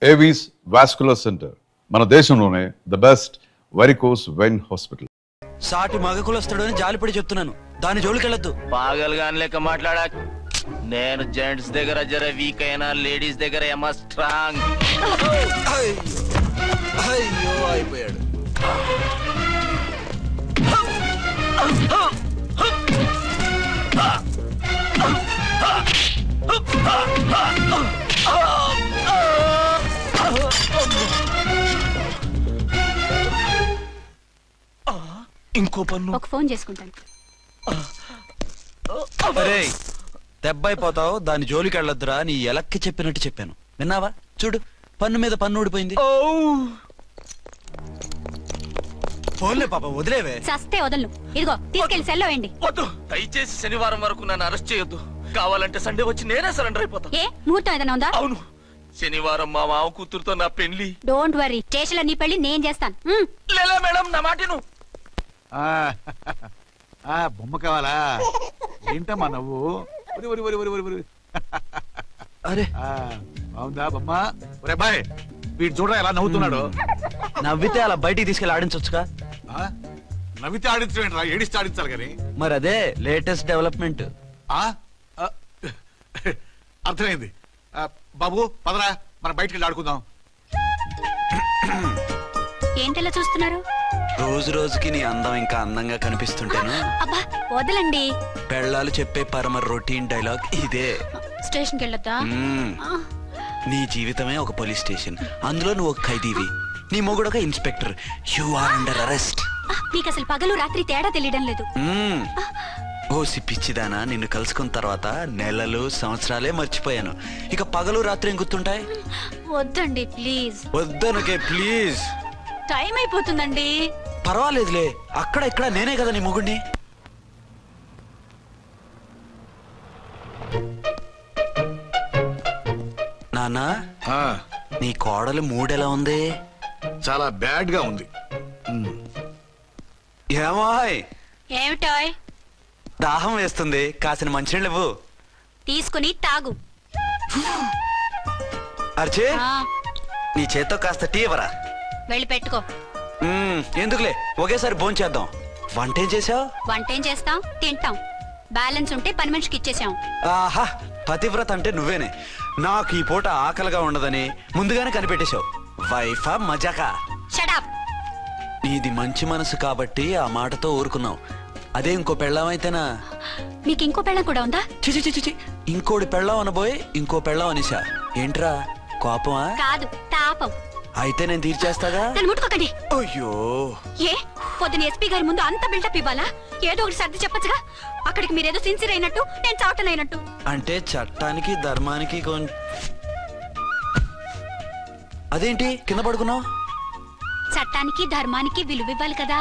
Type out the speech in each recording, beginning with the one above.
Avis vascular centre మన దేశంలోనే the best varicose vein hospital. సాటి మగకులు వస్తాడు అని జాలిపడి చెప్తున్నాను, దాని జోలికెళ్ళొద్దు. పాగలుగాని లెక్క మాట్లాడా. నేను జెంట్స్ దగ్గర జర వీక్ అయినా లేడీస్ దగ్గర ఏమో స్ట్రాంగ్. అయ్యో అయిపోయాడు. ఇంకో పన్ను. ఒక ఫోన్ చేసుకుంటాను. అరే దెబ్బైపోతావు, దాని జోలికి వెళ్ళొద్దురా. నీ ఎలక్కి చెప్పినట్టు చెప్పాను, విన్నావా? చూడు, పన్ను మీద పన్ను ఊడిపోయింది. ఫోన్లే పాప, వదిలేవే. సస్తే వదలను. ఇదిగో తీసుకెళ్లి సెల్లో వేయండి. వద్దు, దయచేసి శనివారం వరకు నన్ను అరెస్ట్ చేయొద్దు. కావాలంటే సండే వచ్చి నేనే సరెండర్ అయిపోతా. ఏ ముహూర్తం ఏదైనా ఉందా? అవును, శనివారం మా మామ కూతురుతో నా పెళ్లి. డోంట్ వరీ, స్టేషన్ లో నీ పెళ్లి నేను చేస్తాను. లేలా మేడం, నా మాటను. బొమ్మ కావాలా? ఏంటమ్మా నవ్వు? అరే బాగుందా బొమ్మ? ఒరే బాయ్, వీడు చూడరా ఎలా నవ్వుతున్నాడు. నవ్వితే అలా బయటికి తీసుకెళ్ళి ఆడించొచ్చుగా. నవ్వితే ఆడించడం, ఏడిస్తే ఆడించాలి కానీ. మరి అదే లేటెస్ట్ డెవలప్మెంట్. అర్థమైంది. బాబు పదరా, మనం బయటికి వెళ్ళి ఆడుకుందాం. ఏంటలా చూస్తున్నారు? రోజు రోజుకి నీ అందం ఇంకా అందంగా కనిపిస్తుంటాను. అబ్బా వదలండి. పెళ్ళాలు చెప్పే పరమ రొటీన్ డైలాగ్ ఇదే. స్టేషన్కి వెళ్ళొద్దా? నీ జీవితమే ఒక పోలీస్ స్టేషన్, అందులో నువ్వు ఒక ఖైదీవి, నీ మొగుడు ఒక inspector. You are under arrest. మీకు అసలు పగలు రాత్రి తేడా తెలియడం లేదు. ఓసి పిచ్చిదానా, నిన్ను కలుసుకున్న తర్వాత నెలలు సంవత్సరాలే మర్చిపోయాను. ఇక పగలు రాత్రి ఏం గుర్తుంటాయి? వద్దండి ప్లీజ్. వద్దనుకే ప్లీజ్. టైం అయిపోతుందండి. పర్వాలేదులే, అక్కడ ఇక్కడ నేనే కదా నీ మొగుడిని. నాన్నా, నీ కోడలు మూడెలా ఉంది? చాలా బ్యాడ్ గా ఉంది. ఏమాయ్? ఏమిటాయ్? దాహం వేస్తుంది, కాసిన మంచినీళ్ళు ఇవ్వు. తీసుకుని తాగు. అర్చే, నీ చేత్తో కాస్త టీ ఇవ్వరా. వెళ్ళి పెట్టుకో. ఎందుకులే, ఒకేసారి భోంచేద్దాం. వంటేం చేసావు? వంటేం చేస్తాం, తింటాం. బ్యాలెన్స్ ఉంటే పని మనిషికి ఇచ్చేసాం. ఆహా, పతివ్రత అంటే నువ్వేనే. నాకు ఈ పూట ఆకలిగా ఉండదని ముందుగానే కనిపెట్టేశావు. వైఫా మజాకా? Shut up. నీది మంచి మనసు కాబట్టి ఆ మాటతో ఊరుకున్నావు. అదే ఇంకో పెళ్ళాం అయితేనా? మీకు ఇంకో పెళ్ళం కూడా ఉందా? చిచి చిచి చి, ఇంకోటి పెళ్ళాం అనబోయి ఇంకో పెళ్ళాం అనిసా. ఏంట్రా కోపమా? కాదు, తాపం. అయితే నేను తీర్చేస్తాగా. నన్ను ముట్టుకోకండి. అయ్యో, ఏ పొద్దున ఎస్పీ గారి ముందు అంత బిల్డప్ ఇవ్వాలా? ఏదో ఒకటి సర్ది చెప్పచ్చుగా. అక్కడికి మీరేదో సిన్సియర్ అయినట్టు, నేను చావటం అయినట్టు. అంటే చట్టానికి ధర్మానికి అదేంటి కింద పడుకున్నావు? చట్టానికి ధర్మానికి విలువ ఇవ్వాలి కదా.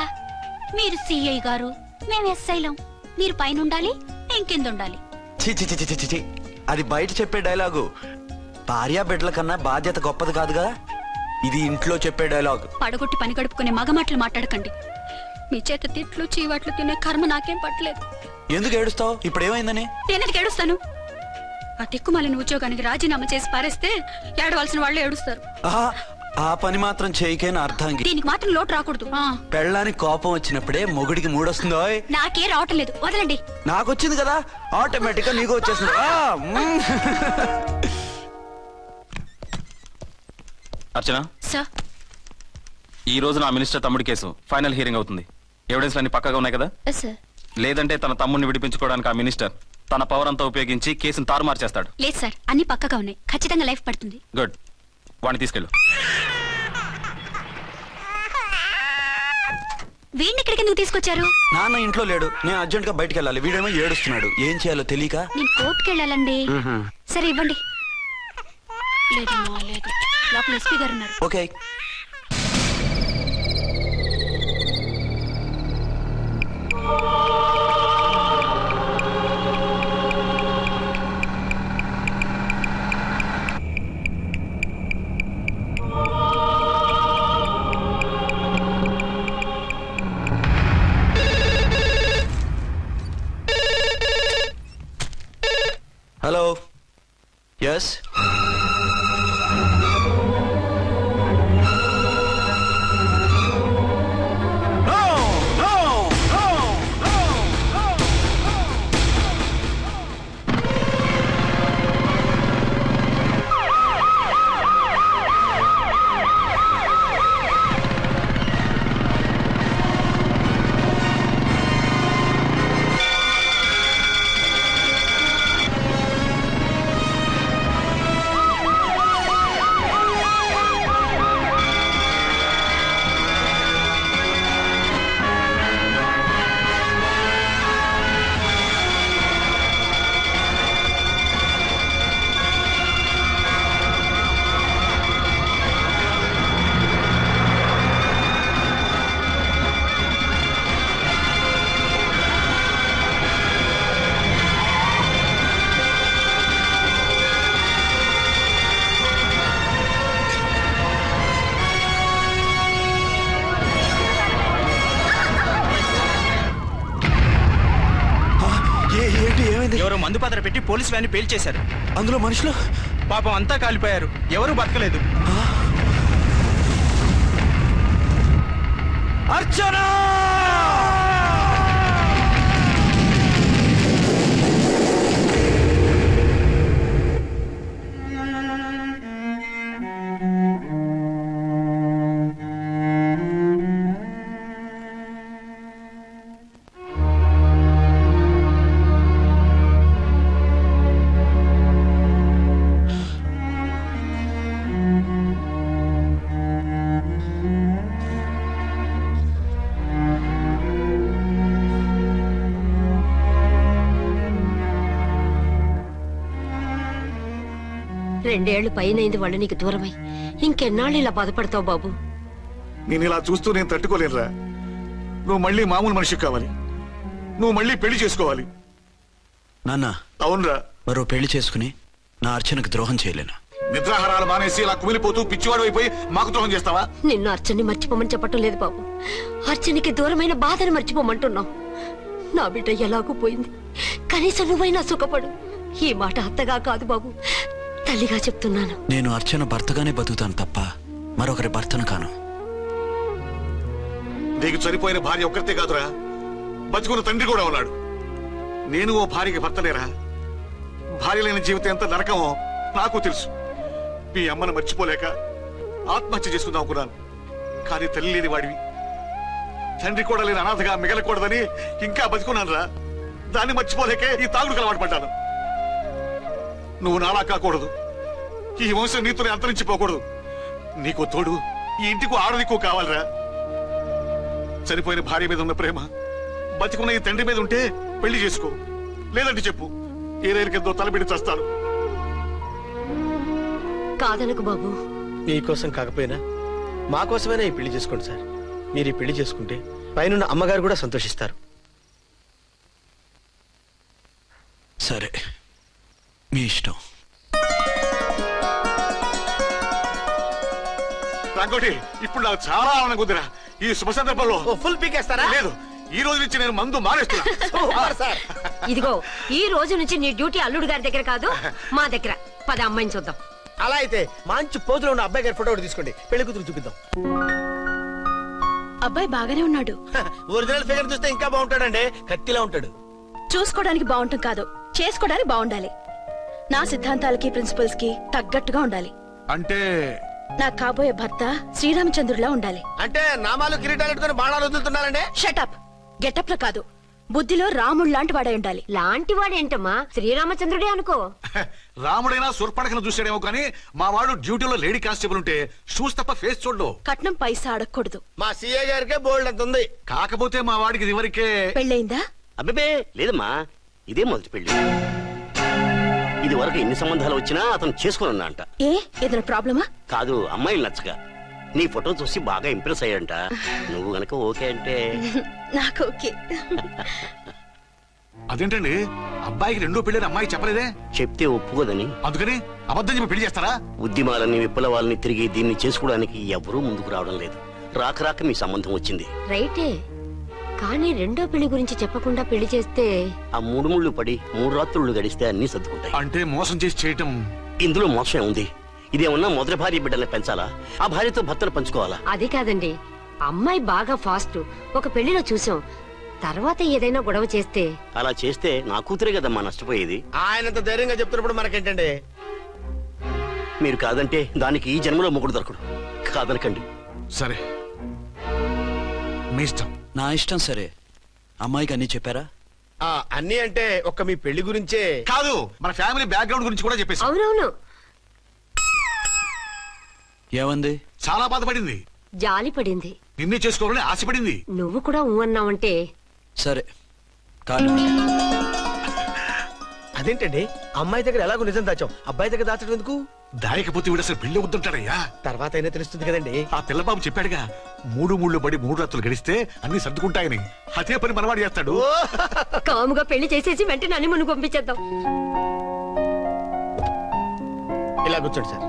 మీరు సిఐ గారు, మేము ఎస్ఐలం. మీరు పైన ఉండాలి, నేను కింద ఉండాలి. చి, అది బయట చెప్పే డైలాగు. భార్యా బిడ్డల కన్నా బాధ్యత గొప్పది కాదుగా. ఇది ఇంట్లో చెప్పే డైలాగ్. పడగొట్టి పని గడుపుకునే మగమాటలు మాట్లాడకండి. మీ చేత తిట్లు చీవాట్లు తినే కర్మ నాకేం పట్టలేదు. ఎందుకు ఏడుస్తావు? ఇప్పుడు ఏమైందని? నేనెందుకు ఏడుస్తాను? ఆ తిక్కుమాలిన ఉద్యోగానికి రాజీనామా చేసి పారేస్తే ఏడవలసిన వాళ్ళు ఏడుస్తారు. ఆ పని మాత్రం చేయకేన అర్థంగి. దీనికి మాత్రం లోటు రాకూడదు. పెళ్ళానికి కోపం వచ్చినప్పుడే మొగుడికి మూడొస్తుందో. నాకే రావటం లేదు, వదలండి. నాకు వచ్చింది కదా, ఆటోమేటిక్ గా నీకు వచ్చేసింది. అర్చన సార్, ఈ రోజు నా మినిస్టర్ తమ్ముడి కేసు ఫైనల్ హియరింగ్ అవుతుంది. ఎవిడెన్స్ అన్ని పక్కగా ఉన్నాయి కదా? సార్. లేదంటే తన తమ్ముడిని విడిపించుకోవడానికి ఆ మినిస్టర్ తన పవర్ అంతా ఉపయోగించి కేసును తారుమారు చేస్తాడు. లేదు సార్, అన్ని పక్కగా ఉన్నాయి. ఖచ్చితంగా లైఫ్ పడుతుంది. గుడ్, వాడిని తీసుకెళ్ళు. వీడిని ఇక్కడికి ఎందుకు తీసుకొచ్చారు? నాన్న ఇంట్లో లేడు, నేను అర్జెంట్ గా బయటకు వెళ్ళాలి. వీడేమో ఏడుస్తున్నాడు, ఏం చేయాలో తెలియక. నేను కోర్టుకి వెళ్ళాలండి. సరే ఇవ్వండి. లేదమ్మా లేదు, లోపల ఎస్పీ గారు ఉన్నారు. ఓకే. Hello, yes. పత్ర పెట్టి పోలీస్ వ్యాన్ పేల్చేశారు. అందులో మనుషులు పాపం అంతా కాలిపోయారు, ఎవరూ బతకలేదు. అర్చన! రెండేళ్లు పైనైంది వాళ్ళు నీకు దూరమై. ఇంకెన్నాళ్ళు ఇలా బాధపడతావు బాబు? నేను ఇలా చూస్తూ నేను తట్టుకోలేనురా. నువ్వు మళ్ళీ మామూలు మనిషి కావాలి, నువ్వు మళ్ళీ పెళ్లి చేసుకోవాలి. నాన్న, అవునరా. మరో పెళ్లి చేసుకుని నా అర్చనకు ద్రోహం చేయలేను. నిద్రాహారాలు మానేసి ఇలా కుమిలిపోతూ పిచ్చివాడు అయిపోయి మాకు ద్రోహం చేస్తావా? నిన్ను అర్చన్ని మర్చిపోమని చెప్పటం లేదు బాబు, అర్చనికి దూరమైన బాధను మర్చిపోమంటున్నావు. నా బిడ్డ ఎలాగూ పోయింది, కనీసం నువ్వైనా సుఖపడు. ఈ మాట అత్తగా కాదు బాబు, తల్లిగా చెప్తున్నాను. నేను అర్చన భర్తగానే బతుకుతాను తప్ప మరొకరి భర్తను కాను. నీకు చనిపోయిన భార్య ఒక్కరితే కాదురా, బతుకున్న తండ్రి కూడా ఉన్నాడు. నేను ఓ భార్యకి భర్తలేరా? భార్య లేని జీవితం ఎంత నరకమో నాకు తెలుసు. మీ అమ్మను మర్చిపోలేక ఆత్మహత్య చేసుకుందాం అనుకున్నాను. కానీ తల్లి లేని వాడివి, తండ్రి కూడా లేని అనాథగా మిగలకూడదని ఇంకా బతుకున్నాను రా. దాన్ని మర్చిపోలేకే ఈ తాగుడుకు అలవాటు పడ్డాను. నువ్వు నాలా కాకూడదు, ఈ వంశం నీతోనే అంతరించిపోకూడదు. నీకు తోడు ఈ ఇంటికి ఆడదిక్కు కావాలిరా. చనిపోయిన భార్య మీద ఉన్న ప్రేమ బతికున్న ఈ తండ్రి మీద ఉంటే పెళ్లి చేసుకో, లేదంటే చెప్పు, ఏ రైలు కిందో తలబిడి చేస్తాను. కాదనకు బాబు. మీకోసం కాకపోయినా మా కోసమైనా ఈ పెళ్లి చేసుకోండి సార్. మీరు ఈ పెళ్లి చేసుకుంటే పైన అమ్మగారు కూడా సంతోషిస్తారు. సరే, మీ ఇష్టం. రంగోటి, ఇప్పుడు నాకు చాలా ఆనందంగా ఉందిరా. ఈ శుభ సందర్భంలో ఫుల్ పీకేస్తారా? లేదు, ఈ రోజు నుంచి నేను మందు మానేస్తున్నా. సార్ ఇదిగో, ఈ రోజు నుంచి నీ డ్యూటీ అల్లుడు గారి దగ్గర కాదు, మా దగ్గర. పద అమ్మాయిని చూద్దాం. అలా అయితే మంచి పోజులో ఉన్న అబ్బాయి గారి ఫోటో ఒకటి తీసుకోండి, పెళ్లి కూతురు చూపిద్దాం. అబ్బాయి బాగానే ఉన్నాడు. ఒరిజినల్ ఫిగర్ చూస్తే ఇంకా బాగుంటాడండి, కత్తిలా ఉంటాడు. చూసుకోవడానికి బాగుంటాం కాదు, చేసుకోవడానికి బాగుండాలి. నా సిద్ధాంతాలకి ప్రిన్సిపల్స్ కి తగ్గట్టుగా ఉండాలి. అంటే నా కాబోయే భర్త శ్రీరామచంద్రులా ఉండాలి. అంటే నామాలు కిరీటాలు ఎట్టుకుని బాణాలు వదులుతున్నారండి. షటప్. గెటప్ లో కాదు, బుద్ధిలో రాముడు లాంటి వాడై ఉండాలి. లాంటి వాడేంటమ్మా, శ్రీరామచంద్రుడే అనుకో. రాముడైనా సూర్పడకను చూసాడేమో కానీ మా వాడు డ్యూటీలో లేడీ కానిస్టేబుల్ ఉంటే షూస్ తప్ప ఫేస్ చూడడు. కట్నం పైసా అడగకూడదు. మా సీఏ గారికే బోల్డ్ అంత ఉంది. కాకపోతే మా వాడికి ఇదివరకే పెళ్ళయిందా? అబ్బే లేదమ్మా, ఇదే మొదటి పెళ్లి. ఇది వరకు ఎన్ని సంబంధాలు వచ్చినా అతను చేసుకున్నా అంట. ఏ ఏదైనా ప్రాబ్లమా? కాదు, అమ్మాయిలు నచ్చగా నీ ఫోటో చూసి బాగా ఇంప్రెస్ అయ్యాడంట. నువ్వు గనక ఓకే అంటే నాకు ఓకే. అదేంటండి, అబ్బాయికి రెండో పెళ్లి అమ్మాయి చెప్పలేదే? చెప్తే ఒప్పుకోదని. అందుకని అబద్ధం చెప్పి పెళ్లి చేస్తారా? ఉద్యమాలని విప్లవాలని తిరిగి దీన్ని చేసుకోవడానికి ఎవరూ ముందుకు రావడం లేదు. రాక రాక మీ సంబంధం వచ్చింది. రైటే, కానీ రెండో పెళ్లి గురించి చెప్పకుండా పెళ్లి చేస్తే ఆ మూడు ముళ్ళు పడి 3 రాత్రులు గడిస్తే అన్ని సర్దుకుంటాయి. అంటే మోసం చేసి చేయటం. ఇందులో మోసం ఉంది. ఇదేమన్నా మొదటి భార్య బిడ్డల్ని పెంచాలా, ఆ భార్యతో భర్తను పంచుకోవాలా? అది కాదండి, అమ్మాయి బాగా ఫాస్ట్. ఒక పెళ్లిలో చూసాం, తర్వాత ఏదైనా గొడవ చేస్తే. అలా చేస్తే నా కూతురే కదమ్మా నష్టపోయేది. ఆయనంత ధైర్యంగా చెప్తున్నప్పుడు మనకేంటండి? మీరు కాదంటే దానికి ఈ జన్మలో మొగుడు దొరకడు. కాదనకండి. సరే, మీ ఇష్టం. నా ఇష్టం. సరే, అమ్మాయికి అన్ని చెప్పారా? అన్ని అంటే ఒక్క మీ పెళ్లి గురించే కాదు, మన ఫ్యామిలీ బ్యాక్గ్రౌండ్ గురించి కూడా చెప్పేసి. అవునవును, ఏమంది? చాలా బాధపడింది, జాలి పడింది. నిన్నే చేసుకోవాలని ఆశపడింది. నువ్వు కూడా ఊ అన్నావంటే. సరే కానీ అదేంటండి, అమ్మాయి దగ్గర ఎలాగో నిజం దాచాం, అబ్బాయి దగ్గర దాచడం ఎందుకు? దాయకపోతే వీడు అసలు పెళ్లి వద్దుంటాడయ్యా. తర్వాత అయినా తెలుస్తుంది కదండి. ఆ పిల్లబాబు చెప్పాడుగా, 3 ముళ్ళు పడి 3 రాత్రులు గడిస్తే అన్ని సర్దుకుంటాయని. అదే పని మనవాడు చేస్తాడు. కాముగా పెళ్లి చేసేసి వెంటనే అని మును పంపించేద్దాం. ఇలా కూర్చోండి sir.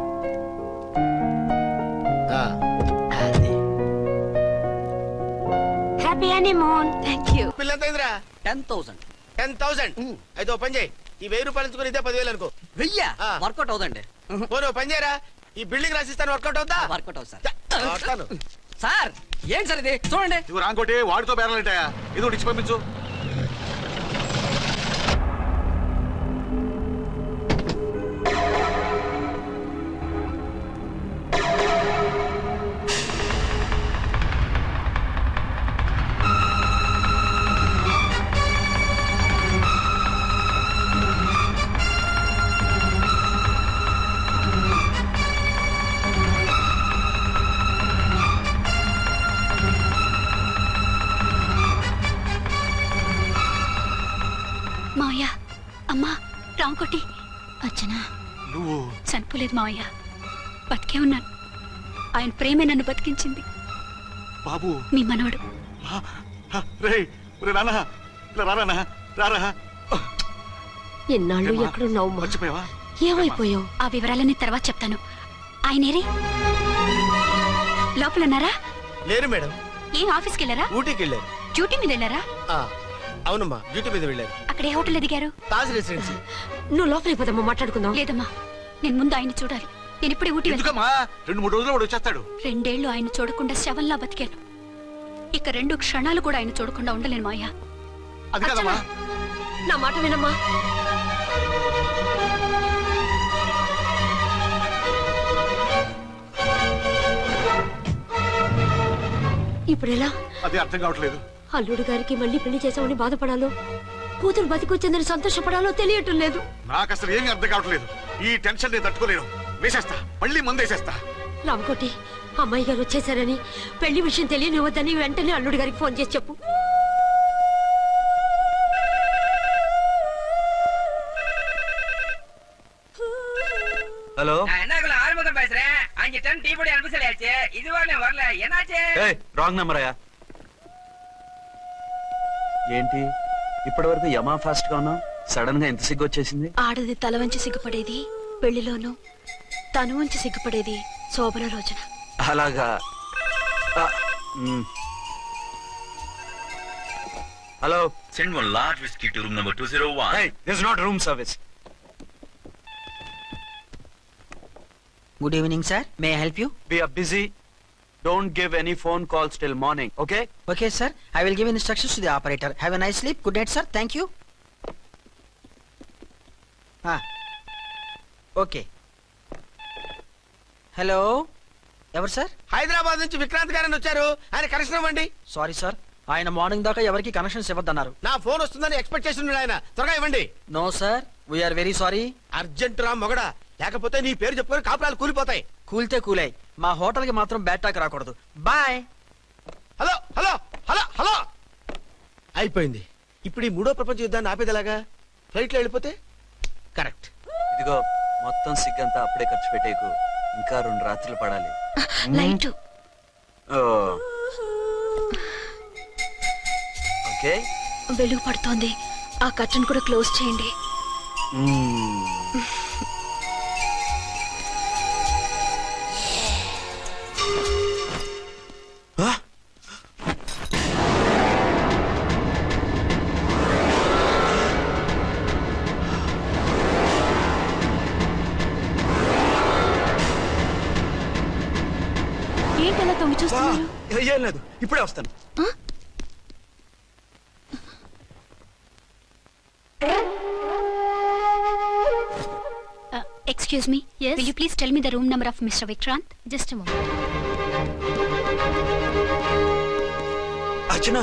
Happy honeymoon. Thank you. పిల్లంత 10,000. 10,000 అయితే ఓ పని చేయి, ఈ 1000 రూపాయలు ఇచ్చుకొని ఇదే 10,000 అనుకో. వెయ్యా ఆ. వర్కౌట్ అవుదండి. పోను పని చేయరా, ఈ బిల్డింగ్ రాసిస్తాను, వర్కౌట్ అవుతా. వర్కౌట్ అవుతుంది వస్తాను. సార్. ఏంటి సార్ ఇది చూడండి. ఇవి రాంకోటి వాడితో బేరాలంటాయా? ఇది ఒకటి ఇచ్చి పంపించు. మావయ్య, అమ్మా, రాంకోటి, అర్చనా నువ్వు చనిపోలేదు మావయ్య, బతికే ఉన్నాను. ఆయన ప్రేమే నన్ను బతికించింది. బాబు మీ మనవడు. రే నాన్న, ఇలా రానా, రారా. ఎన్నాళ్ళు ఏమ్మా? ఎక్కడున్నావు మా? మర్చిపోయావా? ఏమైపోయావు? ఆ వివరాలన్నీ తర్వాత చెప్తాను. ఆయనేరి లోపల ఉన్నారా? లేరు మేడం, ఏం ఆఫీస్కి వెళ్ళారా? ఊటీకి వెళ్ళారు. డ్యూటీ మీద వెళ్ళారా? ఆ, అవునమ్మా, డ్యూటీ మీద వెళ్ళారు. అక్కడ ఏ హోటల్ ఎదిగారు? తాజ్ రెసిడెన్సీ. నువ్వు లోపలికి పోదమ్మా, మాట్లాడుకుందాం. లేదమ్మా, నేను ముందు ఆయన చూడాలి. నేను ఇప్పుడే ఊటీ వెళ్తాను. ఎందుకమ్మా? 2-3 రోజులు వాడు వచ్చేస్తాడు. 2 ఏళ్లు ఆయన చూడకుండా శవంలా బతికాను. ఇక 2 క్షణాలు కూడా ఆయన చూడకుండా ఉండలేను మాయా. అది కదమ్మా. నా మాట వినమ్మా. ఇప్పుడు ఎలా? అది అర్థం కావట్లేదు. అల్లుడు గారికి మళ్ళీ పెళ్లి చేసామని బాధపడాలో, కూతురు బతికొచ్చిందని సంతోషపడాలో తెలియటం లేదు. నాకు అసలు ఏమీ అర్థం కావట్లేదు. ఈ టెన్షన్ నేను తట్టుకోలేను. వేసేస్తా, మళ్ళీ మందేసేస్తా. రామకోటి, అమ్మాయి గారు వచ్చేసారని, పెళ్లి విషయం తెలియనివ్వద్దని వెంటనే అల్లుడు గారికి ఫోన్ చేసి చెప్పు. ஹலோ ஆரம்பம் பேசுறேன். 5 டன் டீ பொடி அனுப்பி சொல்லியாச்சு. இது வரல என்னாச்சு? రాంగ్ నెంబర్ అయ్యా. ఏంటి ఇప్పటి వరకు యమా ఫాస్ట్ గా ఉన్నావు, సడన్ గా ఎంత సిగ్గు వచ్చేసింది? ఆడది తల వంచి సిగ్గుపడేది పెళ్లిలోను, తను వంచి సిగ్గుపడేది శోభన రోజున. అలాగా. Hello, Send one large whiskey to room number 201. hey, this is not room service. Good evening sir, may I help you? We are busy. Don't give any phone calls till morning, okay? Okay sir, I will give instructions to the operator. Have a nice sleep. Good night sir, thank you. Okay. Hello, ఎవరు sir? Hyderabad నుంచి విక్రాంత్ గారని వచ్చారు. ఆయన connection ఇవ్వండి. Sorry sir, ఆయన morning దాకా ఎవరికి connections ఇవ్వద్దన్నారు. నా ఫోన్ వస్తుందని ఎక్స్పెక్ట్ చేసి ఉన్నాడు ఆయన. త్వరగా ఇవ్వండి. No sir, we are very sorry. Urgent రా మొగడా, లేకపోతే నీ పేరు చెప్పుకొని కాపురాలు కూలిపోతాయి. కూల్తే కూలాయి, మా హోటల్ కి మాత్రం బ్యాడ్ టాక్ రాకూడదు. Bye. Hello hello hello hello. అయిపోయింది. ఇప్పుడు ఈ 3వ ప్రపంచ యుద్ధాన్ని ఆపేదలాగా? ఫ్లైట్ లో వెళ్ళిపోతే కరెక్ట్. ఇదిగో మొత్తం సిగ్గంతా అప్పుడే ఖర్చు పెట్టేకు, ఇంకా 2 రాత్రులు పడాలి. Light okay. వెలుగు పడుతోంది, ఆ కర్టన్ కూడా క్లోజ్ చేయండి. ఏంటలా తొంగి చూస్తున్నారు? ఏం లేదు, ఇప్పుడే వస్తాను. Excuse me. Yes. Will you please tell me the room number of Mr. Vikrant? Just a moment. అర్చన,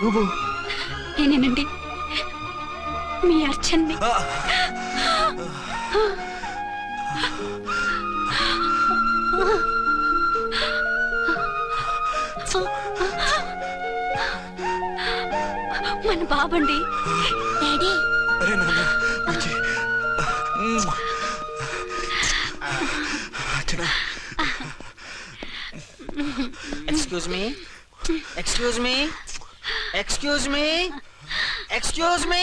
నువ్వు నేనేనండి, మీ అర్చన్ని. మన బాబండి. డాడీ, అరే నాన్న, excuse me excuse me excuse me excuse me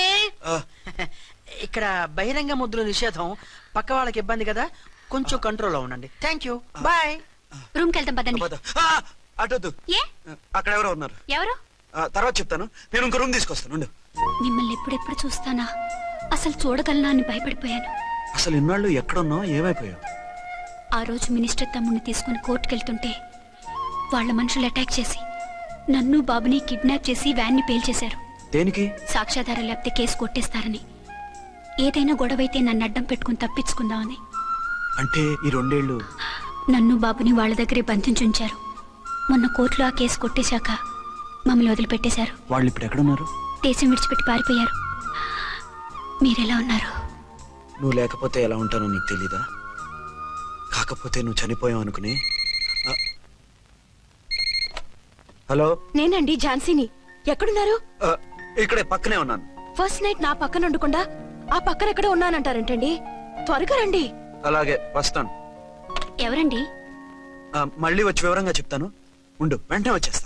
ఇక్కడ బహిరంగ ముద్దుల నిషేధం, పక్క వాళ్ళకి ఇబ్బంది కదా, కొంచెం కంట్రోల్లో ఉండండి. Thank you, bye. రూమ్కి వెళ్తాం పదండి. అటొద్దు, ఏ అక్కడ ఎవరో ఉన్నారు. ఎవరు? తర్వాత చెప్తాను. నేను ఇంకో రూమ్ తీసుకొస్తాను ఉండు. మిమ్మల్ని ఎప్పుడెప్పుడు చూస్తానా, అసలు చూడగలనా అని భయపడిపోయాను. అసలు ఇన్నాళ్ళు ఎక్కడున్నావు, ఏమైపోయావు? ఆ రోజు మినిస్టర్ తమ్ముడిని తీసుకుని కోర్టుకెళ్తుంటే వాళ్ళ మనుషులు అటాక్ చేసి నన్ను బాబుని కిడ్నాప్ చేసి వ్యాన్ని పేల్చేశారు. దేనికి? సాక్ష్యాధారం లేకపోతే కేసు కొట్టేస్తారని. ఏదైనా గొడవైతే నన్ను అడ్డం పెట్టుకుని తప్పించుకుందామని. అంటే ఈ 2 ఏళ్ళు నన్ను బాబుని వాళ్ళ దగ్గరే బంధించుంచారు. మొన్న కోర్టులో ఆ కేసు కొట్టేశాక మమ్మల్ని వదిలిపెట్టేశారు. వాళ్ళు ఇప్పుడు ఎక్కడున్నారు? దేశం విడిచిపెట్టి పారిపోయారు. మీరెలా ఉన్నారు? నువ్వు లేకపోతే ఎలా ఉంటానో నీకు తెలీదా? కాకపోతే నువ్వు చనిపోయావు అనుకుని. హలో, నేనండి ఝాన్సీని. ఎక్కడున్నారు? ఇక్కడే పక్కనే ఉన్నాను. ఫస్ట్ నైట్ నా పక్కన ఉండకుండా ఆ పక్కన ఎక్కడ ఉన్నానంటారేంటండి? త్వరగా రండి. అలాగే వస్తాను. ఎవరండి? మళ్ళీ వచ్చి వివరంగా చెప్తాను. ఉండు, వెంటనే వచ్చేస్తా.